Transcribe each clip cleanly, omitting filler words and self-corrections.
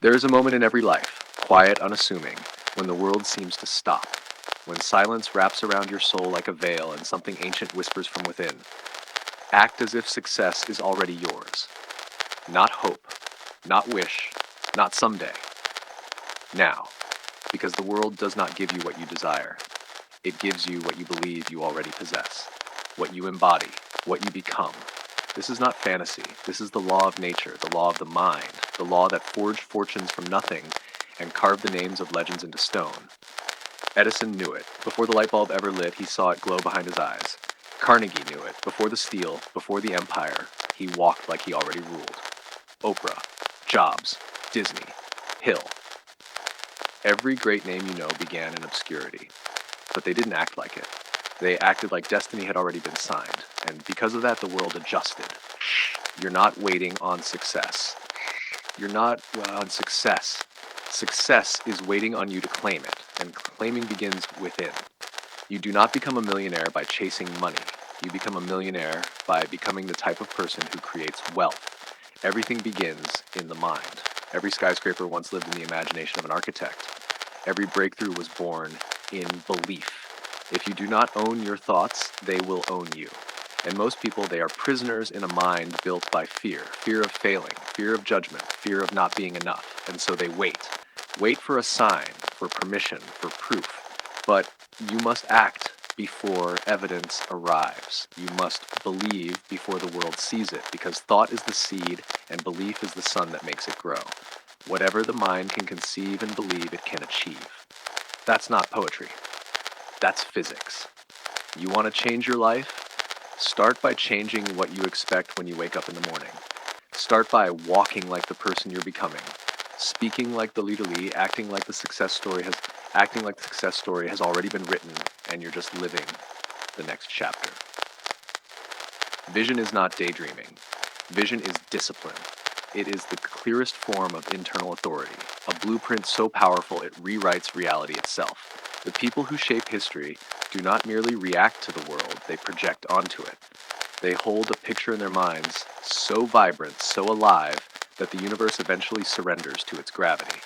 There is a moment in every life, quiet, unassuming, when the world seems to stop, when silence wraps around your soul like a veil and something ancient whispers from within. Act as if success is already yours. Not hope, not wish, not someday. Now, because the world does not give you what you desire. It gives you what you believe you already possess, what you embody, what you become. This is not fantasy. This is the law of nature, the law of the mind, the law that forged fortunes from nothing and carved the names of legends into stone. Edison knew it. Before the light bulb ever lit, he saw it glow behind his eyes. Carnegie knew it. Before the steel, before the empire, he walked like he already ruled. Oprah, Jobs, Disney, Hill. Every great name you know began in obscurity, but they didn't act like it. They acted like destiny had already been signed, and because of that, the world adjusted. You're not waiting on success. You're not on success. Success is waiting on you to claim it, and claiming begins within. You do not become a millionaire by chasing money. You become a millionaire by becoming the type of person who creates wealth. Everything begins in the mind. Every skyscraper once lived in the imagination of an architect. Every breakthrough was born in belief. If you do not own your thoughts, they will own you. And most people, they are prisoners in a mind built by fear. Fear of failing, fear of judgment, fear of not being enough. And so they wait. Wait for a sign, for permission, for proof. But you must act before evidence arrives. You must believe before the world sees it, because thought is the seed and belief is the sun that makes it grow. Whatever the mind can conceive and believe, it can achieve. That's not poetry. That's physics. You want to change your life? Start by changing what you expect when you wake up in the morning. Start by walking like the person you're becoming, speaking like the leader Lee, acting like the success story has already been written, and you're just living the next chapter. Vision is not daydreaming. Vision is discipline. It is the clearest form of internal authority, a blueprint so powerful it rewrites reality itself. The people who shape history do not merely react to the world, they project onto it. They hold a picture in their minds so vibrant, so alive, that the universe eventually surrenders to its gravity.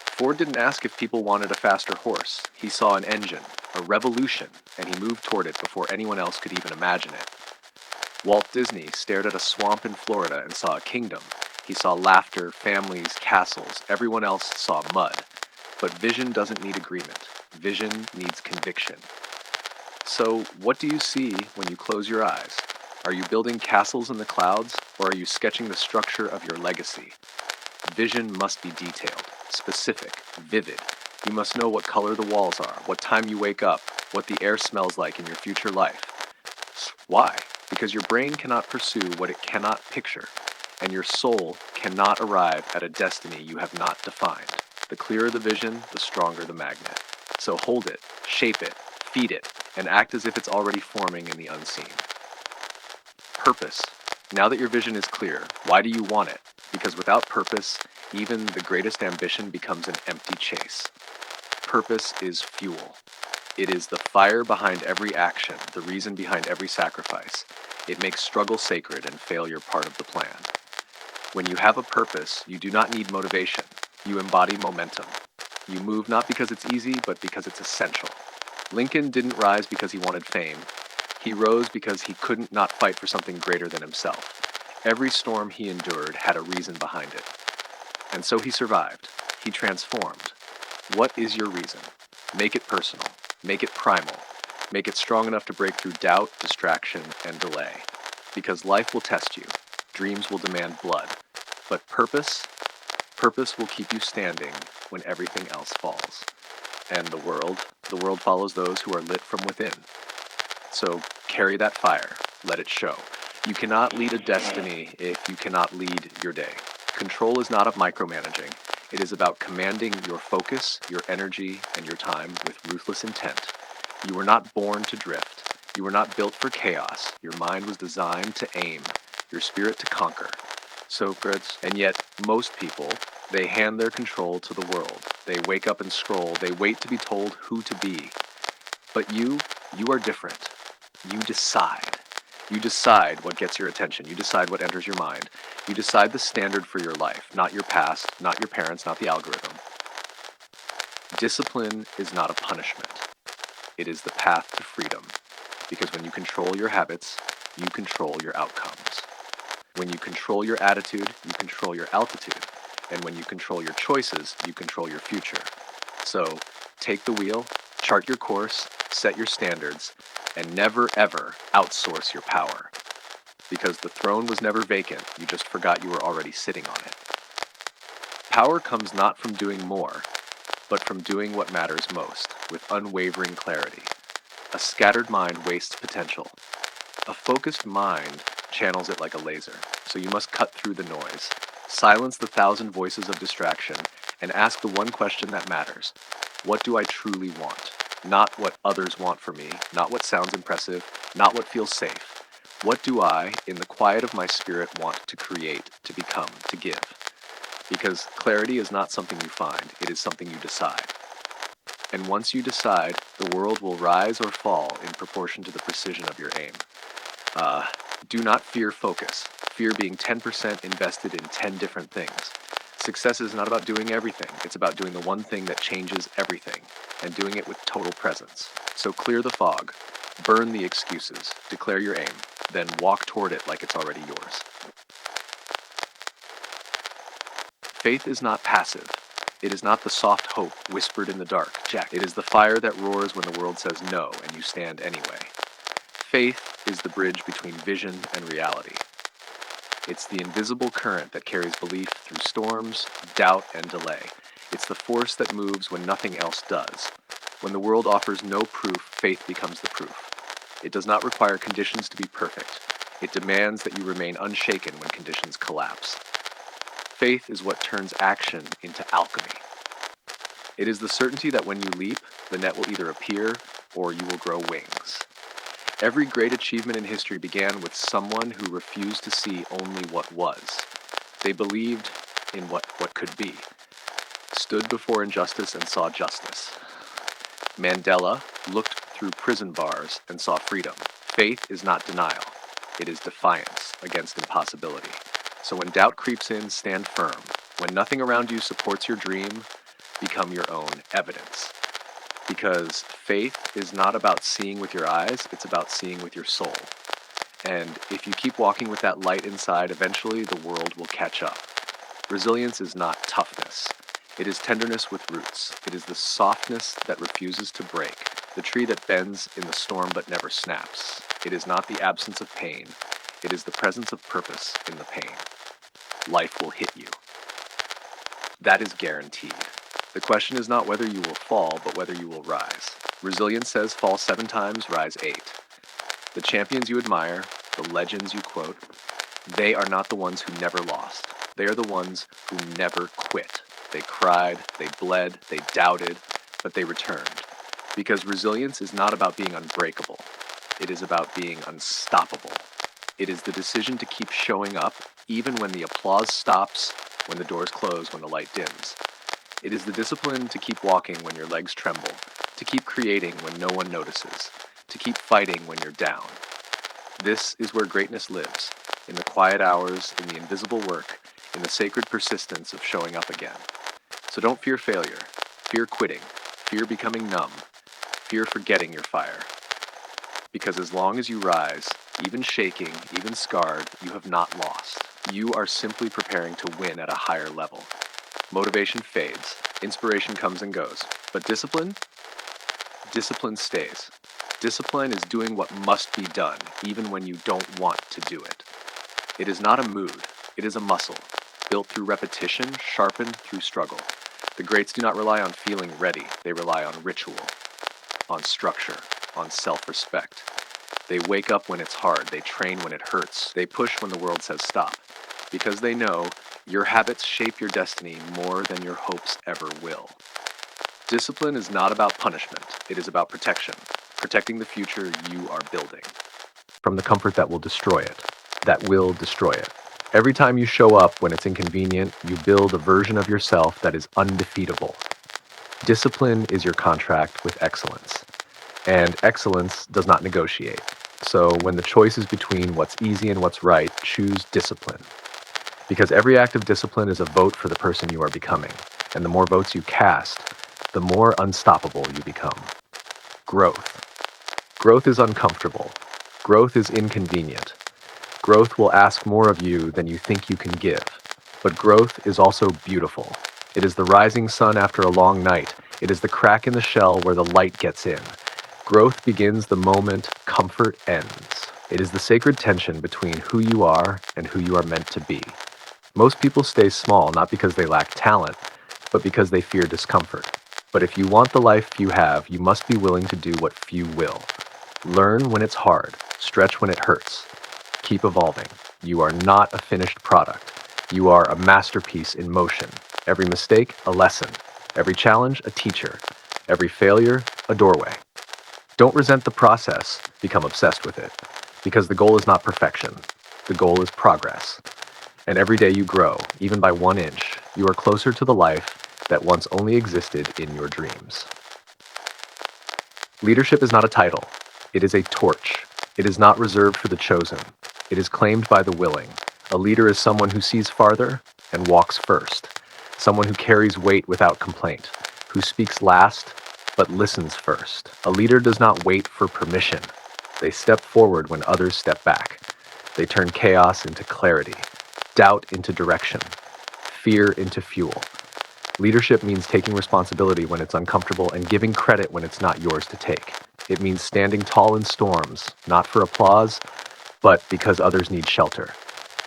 Ford didn't ask if people wanted a faster horse. He saw an engine, a revolution, and he moved toward it before anyone else could even imagine it. Walt Disney stared at a swamp in Florida and saw a kingdom. He saw laughter, families, castles. Everyone else saw mud. But vision doesn't need agreement. Vision needs conviction. So, what do you see when you close your eyes? Are you building castles in the clouds, or are you sketching the structure of your legacy? Vision must be detailed, specific, vivid. You must know what color the walls are, what time you wake up, what the air smells like in your future life. Why? Because your brain cannot pursue what it cannot picture, and your soul cannot arrive at a destiny you have not defined. The clearer the vision, the stronger the magnet. So hold it, shape it, feed it, and act as if it's already forming in the unseen. Purpose. Now that your vision is clear, why do you want it? Because without purpose, even the greatest ambition becomes an empty chase. Purpose is fuel. It is the fire behind every action, the reason behind every sacrifice. It makes struggle sacred and failure part of the plan. When you have a purpose, you do not need motivation. You embody momentum. You move not because it's easy, but because it's essential. Lincoln didn't rise because he wanted fame. He rose because he couldn't not fight for something greater than himself. Every storm he endured had a reason behind it. And so he survived. He transformed. What is your reason? Make it personal. Make it primal. Make it strong enough to break through doubt, distraction, and delay. Because life will test you. Dreams will demand blood. But purpose will keep you standing when everything else falls. And the world follows those who are lit from within. So carry that fire. Let it show. You cannot lead a destiny if you cannot lead your day. Control is not of micromanaging. It is about commanding your focus, your energy, and your time with ruthless intent. You were not born to drift. You were not built for chaos. Your mind was designed to aim, your spirit to conquer. So, and yet, most people, they hand their control to the world. They wake up and scroll. They wait to be told who to be. But you are different. You decide. You decide what gets your attention. You decide what enters your mind. You decide the standard for your life, not your past, not your parents, not the algorithm. Discipline is not a punishment. It is the path to freedom. Because when you control your habits, you control your outcomes. When you control your attitude, you control your altitude. And when you control your choices, you control your future. So, take the wheel, chart your course, set your standards, and never ever outsource your power. Because the throne was never vacant, you just forgot you were already sitting on it. Power comes not from doing more, but from doing what matters most, with unwavering clarity. A scattered mind wastes potential. A focused mind channels it like a laser, so you must cut through the noise, silence the thousand voices of distraction, and ask the one question that matters. What do I truly want? Not what others want for me, not what sounds impressive, not what feels safe. What do I, in the quiet of my spirit, want to create, to become, to give? Because clarity is not something you find, it is something you decide. And once you decide, the world will rise or fall in proportion to the precision of your aim. Do not fear focus. Fear being 10% invested in 10 different things. Success is not about doing everything. It's about doing the one thing that changes everything, and doing it with total presence. So clear the fog, burn the excuses, declare your aim, then walk toward it like it's already yours. Faith is not passive. It is not the soft hope whispered in the dark. Jack, it is the fire that roars when the world says no, and you stand anyway. Faith is the bridge between vision and reality. It's the invisible current that carries belief through storms, doubt, and delay. It's the force that moves when nothing else does. When the world offers no proof, faith becomes the proof. It does not require conditions to be perfect. It demands that you remain unshaken when conditions collapse. Faith is what turns action into alchemy. It is the certainty that when you leap, the net will either appear or you will grow wings. Every great achievement in history began with someone who refused to see only what was. They believed in what could be, stood before injustice and saw justice. Mandela looked through prison bars and saw freedom. Faith is not denial. It is defiance against impossibility. So when doubt creeps in, stand firm. When nothing around you supports your dream, become your own evidence. Because faith is not about seeing with your eyes, it's about seeing with your soul. And if you keep walking with that light inside, eventually the world will catch up. Resilience is not toughness. It is tenderness with roots. It is the softness that refuses to break, the tree that bends in the storm but never snaps. It is not the absence of pain. It is the presence of purpose in the pain. Life will hit you. That is guaranteed. The question is not whether you will fall, but whether you will rise. Resilience says fall 7 times, rise 8. The champions you admire, the legends you quote, they are not the ones who never lost. They are the ones who never quit. They cried, they bled, they doubted, but they returned. Because resilience is not about being unbreakable. It is about being unstoppable. It is the decision to keep showing up, even when the applause stops, when the doors close, when the light dims. It is the discipline to keep walking when your legs tremble, to keep creating when no one notices, to keep fighting when you're down. This is where greatness lives, in the quiet hours, in the invisible work, in the sacred persistence of showing up again. So don't fear failure, fear quitting, fear becoming numb, fear forgetting your fire. Because as long as you rise, even shaking, even scarred, you have not lost. You are simply preparing to win at a higher level. Motivation fades, inspiration comes and goes, but discipline stays. Discipline is doing what must be done, even when you don't want to do it. It is not a mood, it is a muscle, built through repetition, sharpened through struggle. The greats do not rely on feeling ready, they rely on ritual, on structure, on self-respect. They wake up when it's hard, they train when it hurts, they push when the world says stop, because they know your habits shape your destiny more than your hopes ever will. Discipline is not about punishment, it is about protection, protecting the future you are building. From the comfort that will destroy it, that will destroy it. Every time you show up when it's inconvenient, you build a version of yourself that is undefeatable. Discipline is your contract with excellence, and excellence does not negotiate. So when the choice is between what's easy and what's right, choose discipline. Because every act of discipline is a vote for the person you are becoming. And the more votes you cast, the more unstoppable you become. Growth. Growth is uncomfortable. Growth is inconvenient. Growth will ask more of you than you think you can give. But growth is also beautiful. It is the rising sun after a long night. It is the crack in the shell where the light gets in. Growth begins the moment comfort ends. It is the sacred tension between who you are and who you are meant to be. Most people stay small not because they lack talent, but because they fear discomfort. But if you want the life you have, you must be willing to do what few will. Learn when it's hard, stretch when it hurts. Keep evolving. You are not a finished product. You are a masterpiece in motion. Every mistake, a lesson. Every challenge, a teacher. Every failure, a doorway. Don't resent the process, become obsessed with it. Because the goal is not perfection. The goal is progress. And every day you grow, even by 1 inch, you are closer to the life that once only existed in your dreams. Leadership is not a title. It is a torch. It is not reserved for the chosen. It is claimed by the willing. A leader is someone who sees farther and walks first. Someone who carries weight without complaint. Who speaks last but listens first. A leader does not wait for permission. They step forward when others step back. They turn chaos into clarity, doubt into direction, fear into fuel. Leadership means taking responsibility when it's uncomfortable and giving credit when it's not yours to take. It means standing tall in storms, not for applause, but because others need shelter.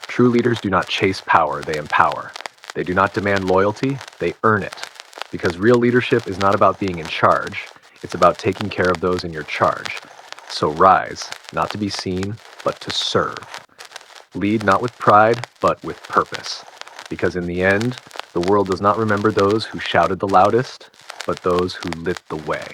True leaders do not chase power, they empower. They do not demand loyalty, they earn it. Because real leadership is not about being in charge, it's about taking care of those in your charge. So rise, not to be seen, but to serve. Lead not with pride, but with purpose. Because in the end, the world does not remember those who shouted the loudest, but those who lit the way.